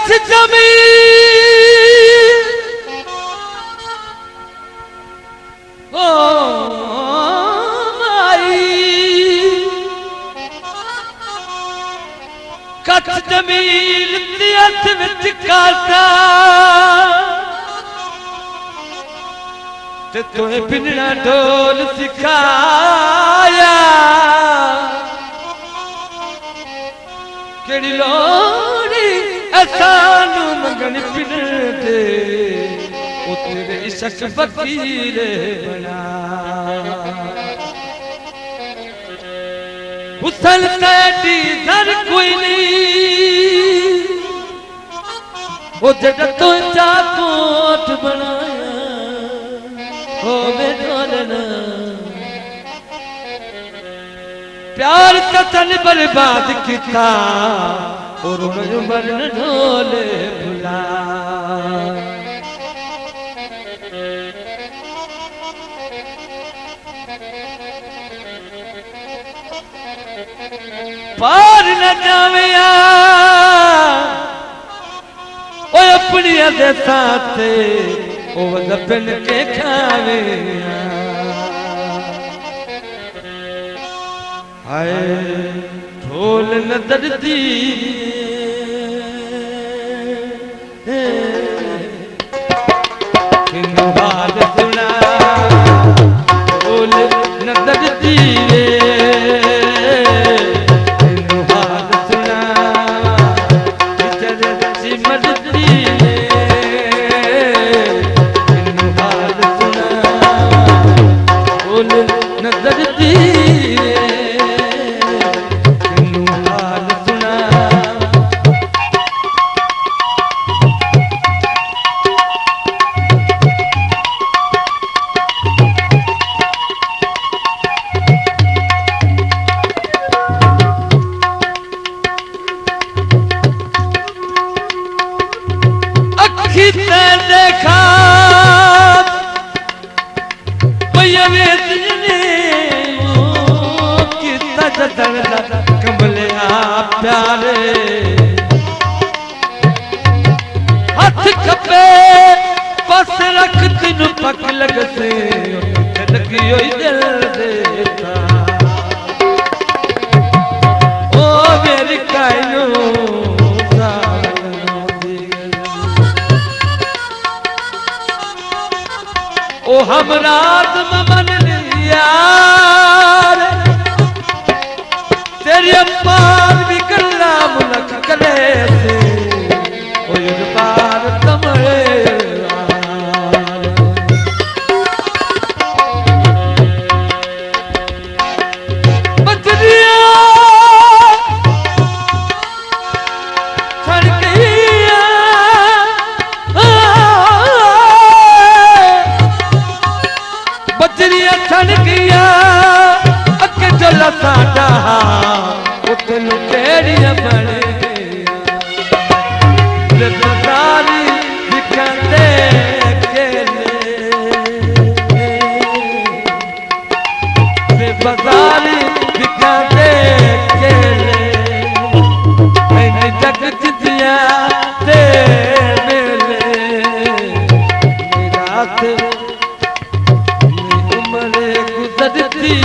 कच्छ जमीन ओ माई कच्छ जमीन हथ विच काटा ते तोहे पिनना ढोल सिखाया केड़ी लोड़ी सानू मंगन पिन दे तेरे इश्क फकीर बना हुसन तेरी दर कोई नहीं वो जद तो चाकोट बनाया हो बेडोलना प्यार का तन बर्बाद किया और उम्र न ढोले भुला पार न जाविया ओ अपनी दे साथ ओ दपन के खावे हाय ढोल न दर्दी किनु हाल सुना ढोल न दर्दी किनु हाल सुना बिचर सी मर्दी किनु हाल सुना ढोल न दर्दी देखा कमले प्यारे हाथ खपे बस रख तीन पक लग से लगी हुई दिल देता ओ मेरी कायनो ओ हमरा मन लिया तेरी अम्मार भी गल्ला मुलक करे से ओ युगपार तमरे बचरिया छड़ गया बचरिया छड़ गया अके जला साडा उतन केड़ी बने बाजारी दिखते केले बाजारी दिखते केले मैंने जग जितिया दे मेले रात उम्र गुजरती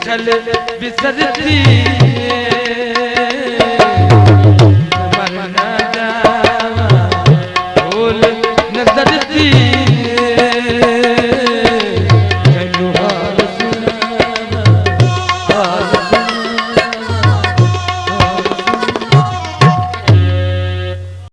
चल बिसरती